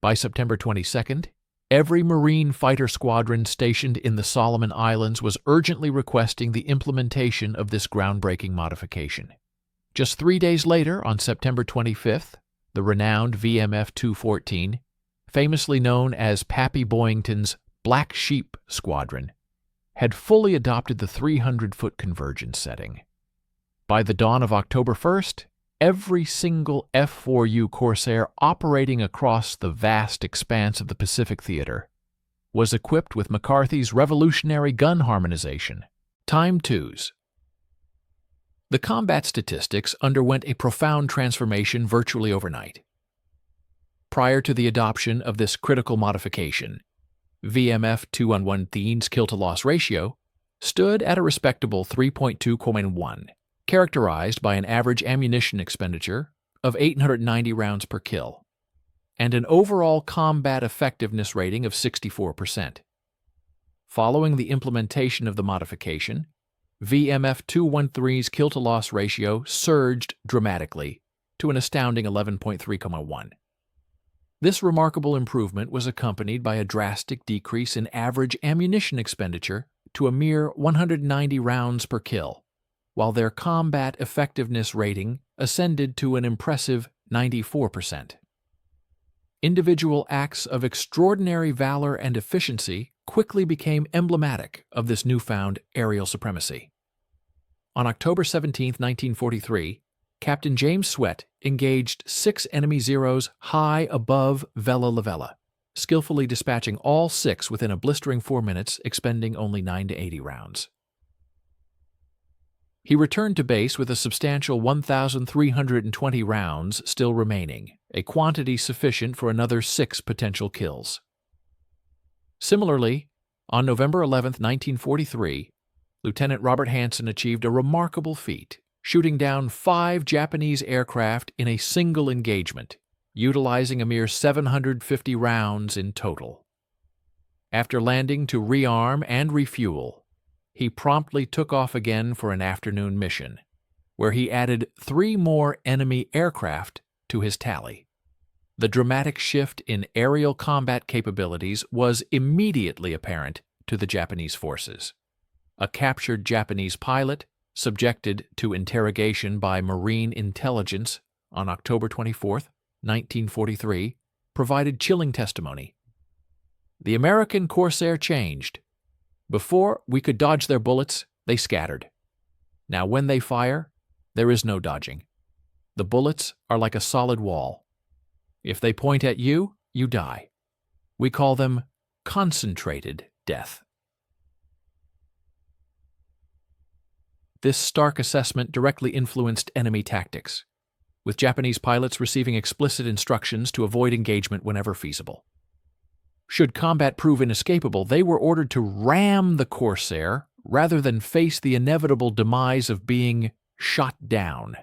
A: By September 22nd, every Marine fighter squadron stationed in the Solomon Islands was urgently requesting the implementation of this groundbreaking modification. Just 3 days later, on September 25th, the renowned VMF-214, famously known as Pappy Boyington's Black Sheep Squadron, had fully adopted the 300-foot convergence setting. By the dawn of October 1st, every single F-4U Corsair operating across the vast expanse of the Pacific Theater was equipped with McCarthy's revolutionary gun harmonization, Time 2s. The combat statistics underwent a profound transformation virtually overnight. Prior to the adoption of this critical modification, VMF 2-on-1's kill-to-loss ratio stood at a respectable 3.2:1, characterized by an average ammunition expenditure of 890 rounds per kill, and an overall combat effectiveness rating of 64%. Following the implementation of the modification, VMF 213's kill-to-loss ratio surged dramatically to an astounding 11.3:1. This remarkable improvement was accompanied by a drastic decrease in average ammunition expenditure to a mere 190 rounds per kill, while their combat effectiveness rating ascended to an impressive 94%. Individual acts of extraordinary valor and efficiency quickly became emblematic of this newfound aerial supremacy. On October 17, 1943, Captain James Swett engaged 6 enemy Zeros high above Vella Lavella, skillfully dispatching all 6 within a blistering 4 minutes, expending only 9 to 80 rounds. He returned to base with a substantial 1,320 rounds still remaining, a quantity sufficient for another 6 potential kills. Similarly, on November 11, 1943, Lieutenant Robert Hansen achieved a remarkable feat, shooting down 5 Japanese aircraft in a single engagement, utilizing a mere 750 rounds in total. After landing to rearm and refuel, he promptly took off again for an afternoon mission, where he added 3 more enemy aircraft to his tally. The dramatic shift in aerial combat capabilities was immediately apparent to the Japanese forces. A captured Japanese pilot, subjected to interrogation by Marine intelligence on October 24, 1943, provided chilling testimony. The American Corsair changed. Before we could dodge their bullets, they scattered. Now when they fire, there is no dodging. The bullets are like a solid wall. If they point at you, you die. We call them concentrated death. This stark assessment directly influenced enemy tactics, with Japanese pilots receiving explicit instructions to avoid engagement whenever feasible. Should combat prove inescapable, they were ordered to ram the Corsair rather than face the inevitable demise of being shot down.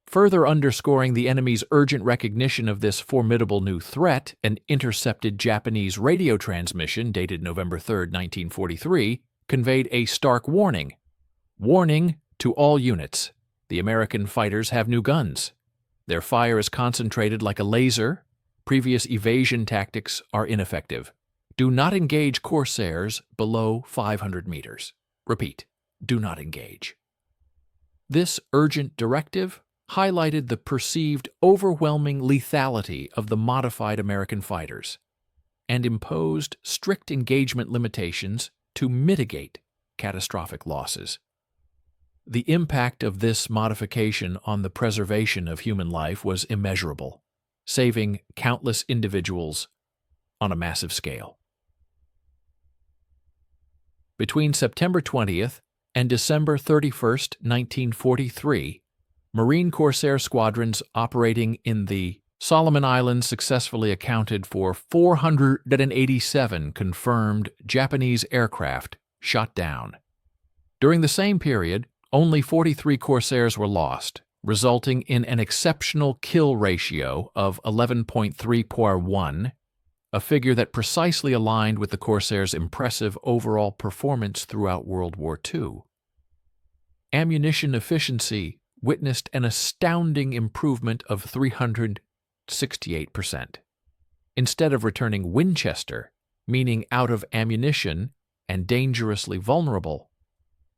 A: Further underscoring the enemy's urgent recognition of this formidable new threat, an intercepted Japanese radio transmission dated November 3, 1943, conveyed a stark warning. Warning to all units. The American fighters have new guns. Their fire is concentrated like a laser. Previous evasion tactics are ineffective. Do not engage Corsairs below 500 meters. Repeat, do not engage. This urgent directive highlighted the perceived overwhelming lethality of the modified American fighters and imposed strict engagement limitations to mitigate catastrophic losses. The impact of this modification on the preservation of human life was immeasurable, saving countless individuals on a massive scale. Between September 20th and December 31st, 1943, Marine Corsair squadrons operating in the Solomon Islands successfully accounted for 487 confirmed Japanese aircraft shot down. During the same period, only 43 Corsairs were lost, resulting in an exceptional kill ratio of 11.3-1, a figure that precisely aligned with the Corsairs' impressive overall performance throughout World War II. Ammunition efficiency witnessed an astounding improvement of 368%. Instead of returning Winchester, meaning out of ammunition and dangerously vulnerable,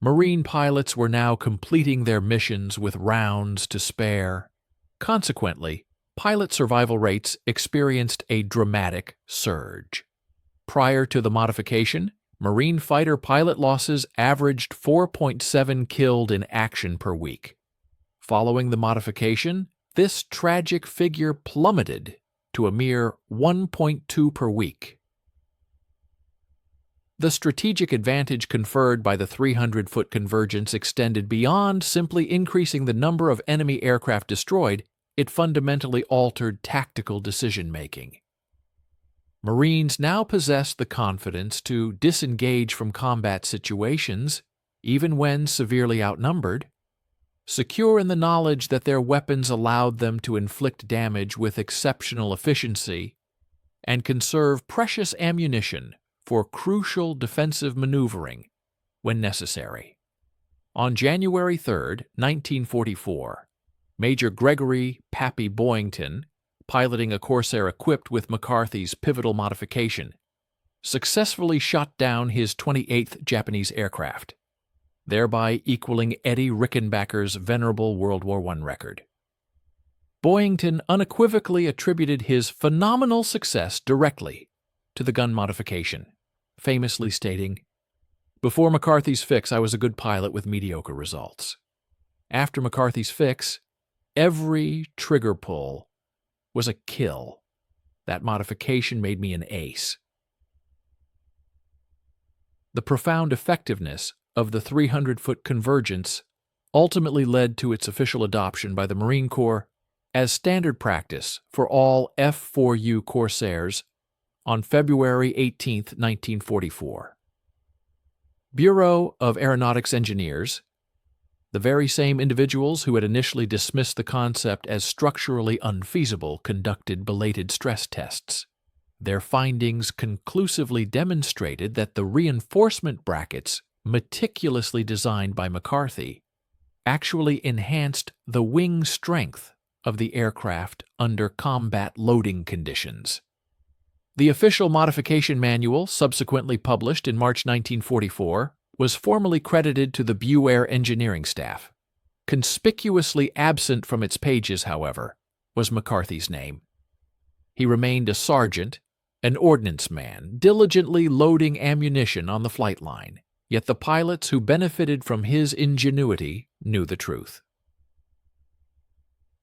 A: Marine pilots were now completing their missions with rounds to spare. Consequently, pilot survival rates experienced a dramatic surge. Prior to the modification, Marine fighter pilot losses averaged 4.7 killed in action per week. Following the modification, this tragic figure plummeted to a mere 1.2 per week. The strategic advantage conferred by the 300-foot convergence extended beyond simply increasing the number of enemy aircraft destroyed. It fundamentally altered tactical decision-making. Marines now possessed the confidence to disengage from combat situations, even when severely outnumbered, secure in the knowledge that their weapons allowed them to inflict damage with exceptional efficiency and conserve precious ammunition for crucial defensive maneuvering when necessary. On January 3, 1944, Major Gregory "Pappy" Boyington, piloting a Corsair equipped with McCarthy's pivotal modification, successfully shot down his 28th Japanese aircraft, thereby equaling Eddie Rickenbacker's venerable World War I record. Boyington unequivocally attributed his phenomenal success directly to the gun modification, famously stating, "Before McCarthy's fix, I was a good pilot with mediocre results. After McCarthy's fix, every trigger pull was a kill. That modification made me an ace." The profound effectiveness of the 300-foot convergence ultimately led to its official adoption by the Marine Corps as standard practice for all F-4U Corsairs on February 18, 1944. Bureau of Aeronautics Engineers, the very same individuals who had initially dismissed the concept as structurally unfeasible, conducted belated stress tests. Their findings conclusively demonstrated that the reinforcement brackets meticulously designed by McCarthy actually enhanced the wing strength of the aircraft under combat loading conditions. The official modification manual, subsequently published in March 1944, was formally credited to the BuAer engineering staff. Conspicuously absent from its pages, however, was McCarthy's name. He remained a sergeant, an ordnance man, diligently loading ammunition on the flight line, yet the pilots who benefited from his ingenuity knew the truth.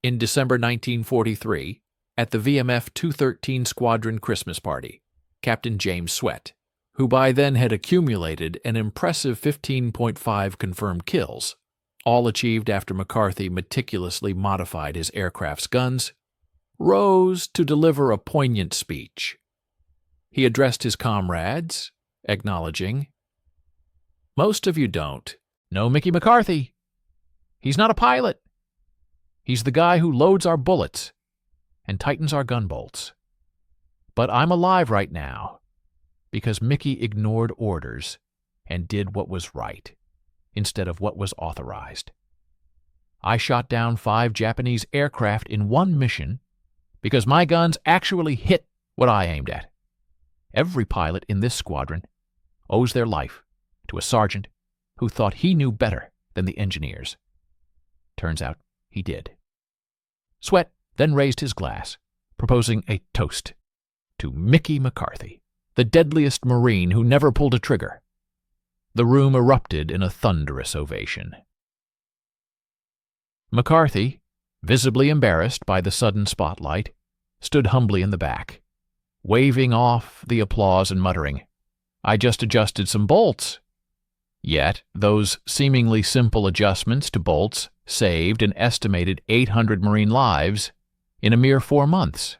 A: In December 1943, at the VMF 213 Squadron Christmas party, Captain James Sweat, who by then had accumulated an impressive 15.5 confirmed kills, all achieved after McCarthy meticulously modified his aircraft's guns, rose to deliver a poignant speech. He addressed his comrades, acknowledging, "Most of you don't know Mickey McCarthy. He's not a pilot. He's the guy who loads our bullets and tightens our gun bolts. But I'm alive right now because Mickey ignored orders and did what was right instead of what was authorized. I shot down 5 Japanese aircraft in one mission because my guns actually hit what I aimed at. Every pilot in this squadron owes their life to a sergeant who thought he knew better than the engineers. Turns out he did." Sweat then raised his glass, proposing a toast to Mickey McCarthy, the deadliest Marine who never pulled a trigger. The room erupted in a thunderous ovation. McCarthy, visibly embarrassed by the sudden spotlight, stood humbly in the back, waving off the applause and muttering, "I just adjusted some bolts." Yet, those seemingly simple adjustments to bolts saved an estimated 800 Marine lives in a mere 4 months.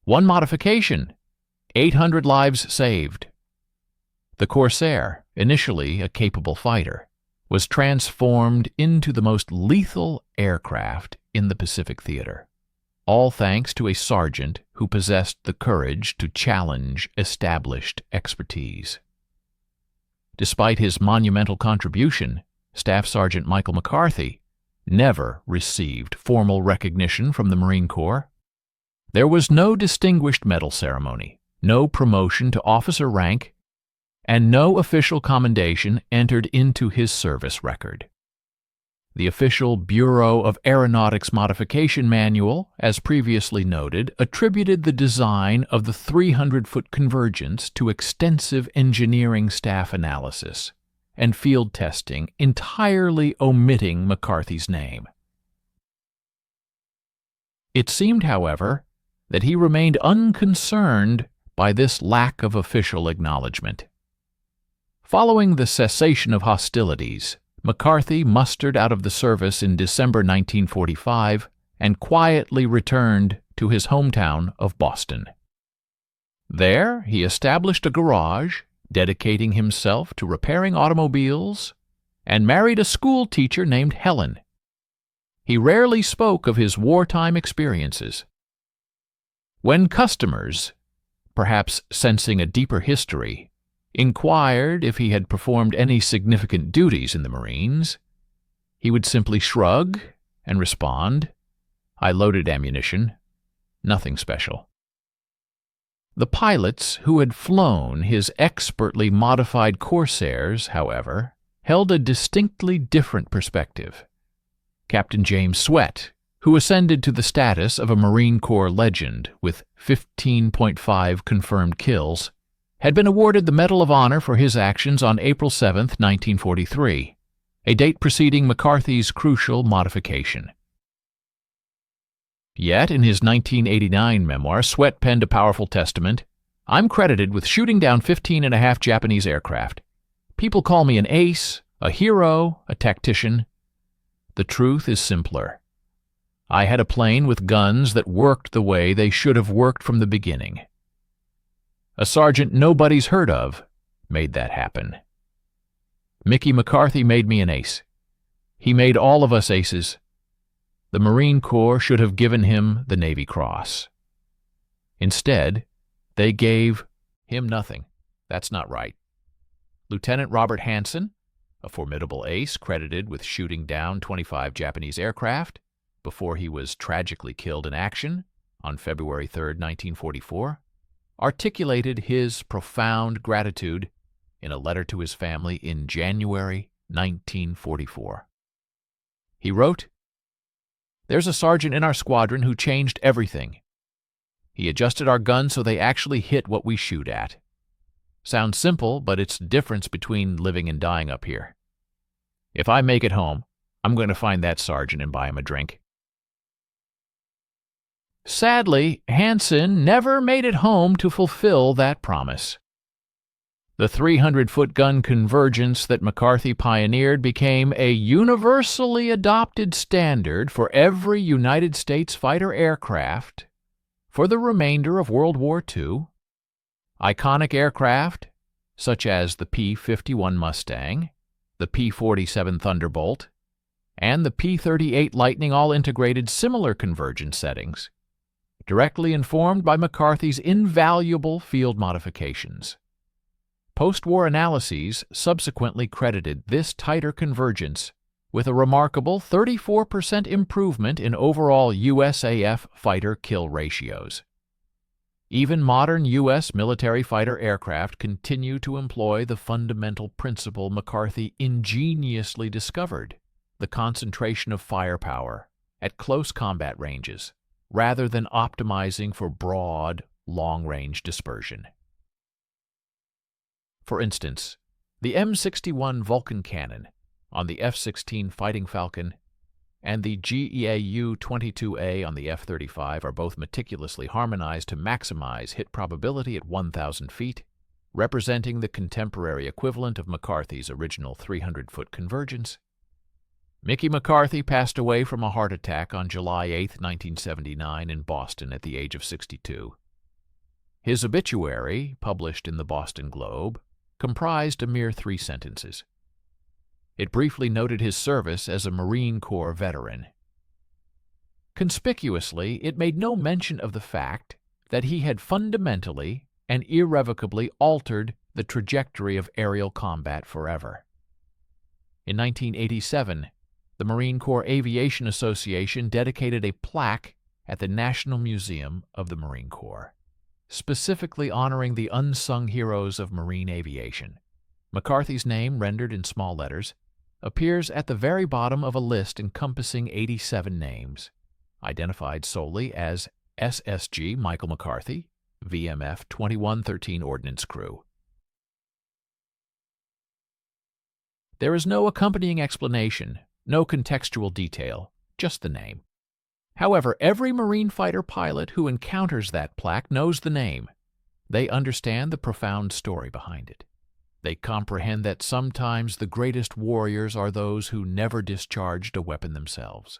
A: One modification, 800 lives saved. The Corsair, initially a capable fighter, was transformed into the most lethal aircraft in the Pacific theater, all thanks to a sergeant who possessed the courage to challenge established expertise. Despite his monumental contribution, Staff Sergeant Michael McCarthy never received formal recognition from the Marine Corps. There was no distinguished medal ceremony, no promotion to officer rank, and no official commendation entered into his service record. The official Bureau of Aeronautics Modification Manual, as previously noted, attributed the design of the 300-foot convergence to extensive engineering staff analysis and field testing, entirely omitting McCarthy's name. It seemed, however, that he remained unconcerned by this lack of official acknowledgement. Following the cessation of hostilities, McCarthy mustered out of the service in December 1945 and quietly returned to his hometown of Boston. There, he established a garage, dedicating himself to repairing automobiles, and married a school teacher named Helen. He rarely spoke of his wartime experiences. When customers, perhaps sensing a deeper history, inquired if he had performed any significant duties in the Marines, he would simply shrug and respond, "I loaded ammunition, nothing special." The pilots who had flown his expertly modified Corsairs, however, held a distinctly different perspective. Captain James Sweat, who ascended to the status of a Marine Corps legend with 15.5 confirmed kills, had been awarded the Medal of Honor for his actions on April 7, 1943, a date preceding McCarthy's crucial modification. Yet, in his 1989 memoir, Sweat penned a powerful testament, "I'm credited with shooting down 15.5 Japanese aircraft. People call me an ace, a hero, a tactician. The truth is simpler. I had a plane with guns that worked the way they should have worked from the beginning. A sergeant nobody's heard of made that happen. Mickey McCarthy made me an ace. He made all of us aces. The Marine Corps should have given him the Navy Cross. Instead, they gave him nothing. That's not right." Lieutenant Robert Hansen, a formidable ace credited with shooting down 25 Japanese aircraft before he was tragically killed in action on February 3, 1944, articulated his profound gratitude in a letter to his family in January 1944. He wrote, "There's a sergeant in our squadron who changed everything. He adjusted our guns so they actually hit what we shoot at. Sounds simple, but it's the difference between living and dying up here. If I make it home, I'm going to find that sergeant and buy him a drink." Sadly, Hansen never made it home to fulfill that promise. The 300-foot gun convergence that McCarthy pioneered became a universally adopted standard for every United States fighter aircraft for the remainder of World War II. Iconic aircraft, such as the P-51 Mustang, the P-47 Thunderbolt, and the P-38 Lightning all integrated similar convergence settings, directly informed by McCarthy's invaluable field modifications. Post-war analyses subsequently credited this tighter convergence with a remarkable 34% improvement in overall USAF fighter kill ratios. Even modern U.S. military fighter aircraft continue to employ the fundamental principle McCarthy ingeniously discovered, the concentration of firepower at close combat ranges, rather than optimizing for broad, long-range dispersion. For instance, the M61 Vulcan cannon on the F-16 Fighting Falcon and the GEAU-22A on the F-35 are both meticulously harmonized to maximize hit probability at 1,000 feet, representing the contemporary equivalent of McCarthy's original 300-foot convergence. Mickey McCarthy passed away from a heart attack on July 8, 1979, in Boston at the age of 62. His obituary, published in the Boston Globe, comprised a mere 3 sentences. It briefly noted his service as a Marine Corps veteran. Conspicuously, it made no mention of the fact that he had fundamentally and irrevocably altered the trajectory of aerial combat forever. In 1987, the Marine Corps Aviation Association dedicated a plaque at the National Museum of the Marine Corps, specifically honoring the unsung heroes of marine aviation. McCarthy's name, rendered in small letters, appears at the very bottom of a list encompassing 87 names, identified solely as SSG Michael McCarthy, VMF 2113 Ordnance Crew. There is no accompanying explanation, no contextual detail, just the name. However, every Marine fighter pilot who encounters that plaque knows the name. They understand the profound story behind it. They comprehend that sometimes the greatest warriors are those who never discharged a weapon themselves.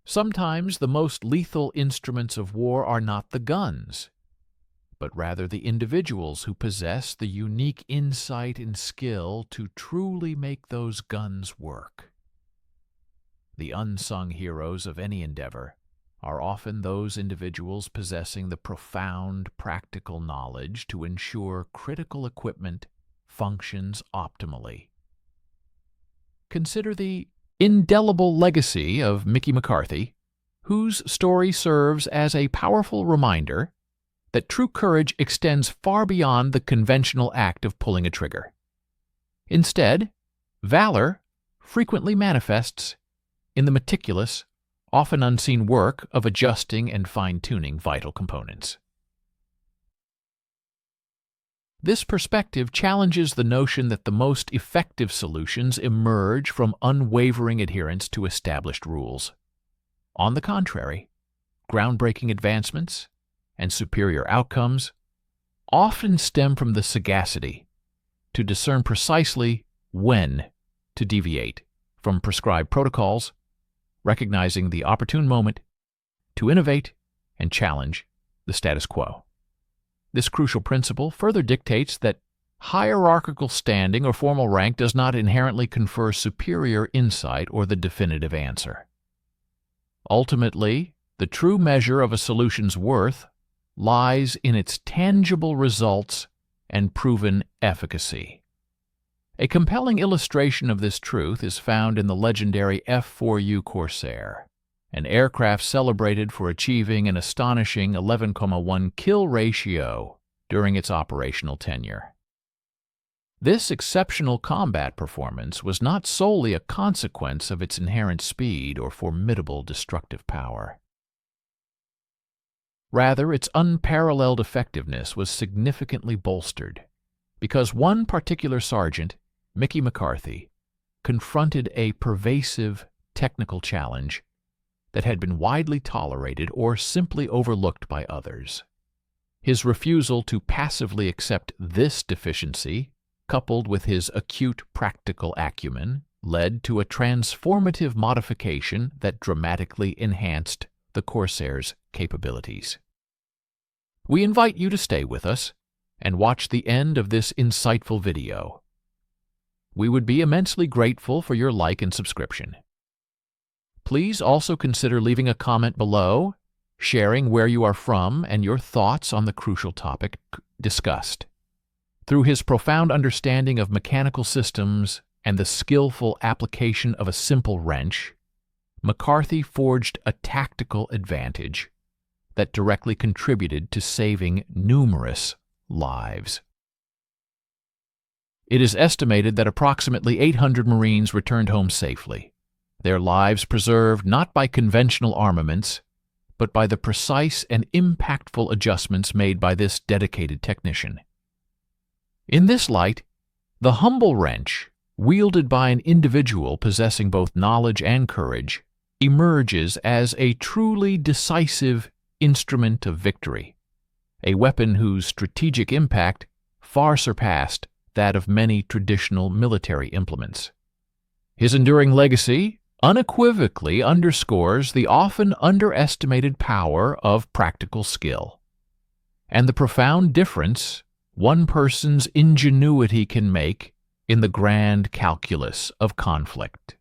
A: Sometimes the most lethal instruments of war are not the guns, but rather the individuals who possess the unique insight and skill to truly make those guns work. The unsung heroes of any endeavor are often those individuals possessing the profound practical knowledge to ensure critical equipment functions optimally. Consider the indelible legacy of Mickey McCarthy, whose story serves as a powerful reminder that true courage extends far beyond the conventional act of pulling a trigger. Instead, valor frequently manifests in the meticulous, often unseen work of adjusting and fine-tuning vital components. This perspective challenges the notion that the most effective solutions emerge from unwavering adherence to established rules. On the contrary, groundbreaking advancements and superior outcomes often stem from the sagacity to discern precisely when to deviate from prescribed protocols, recognizing the opportune moment to innovate and challenge the status quo. This crucial principle further dictates that hierarchical standing or formal rank does not inherently confer superior insight or the definitive answer. Ultimately, the true measure of a solution's worth lies in its tangible results and proven efficacy. A compelling illustration of this truth is found in the legendary F-4U Corsair, an aircraft celebrated for achieving an astonishing 11,1 kill ratio during its operational tenure. This exceptional combat performance was not solely a consequence of its inherent speed or formidable destructive power. Rather, its unparalleled effectiveness was significantly bolstered because one particular sergeant, Mickey McCarthy, confronted a pervasive technical challenge that had been widely tolerated or simply overlooked by others. His refusal to passively accept this deficiency, coupled with his acute practical acumen, led to a transformative modification that dramatically enhanced the Corsair's capabilities. We invite you to stay with us and watch the end of this insightful video. We would be immensely grateful for your like and subscription. Please also consider leaving a comment below, sharing where you are from and your thoughts on the crucial topic discussed. Through his profound understanding of mechanical systems and the skillful application of a simple wrench, McCarthy forged a tactical advantage that directly contributed to saving numerous lives. It is estimated that approximately 800 Marines returned home safely, their lives preserved not by conventional armaments, but by the precise and impactful adjustments made by this dedicated technician. In this light, the humble wrench, wielded by an individual possessing both knowledge and courage, emerges as a truly decisive instrument of victory, a weapon whose strategic impact far surpassed that of many traditional military implements. His enduring legacy unequivocally underscores the often underestimated power of practical skill, and the profound difference one person's ingenuity can make in the grand calculus of conflict.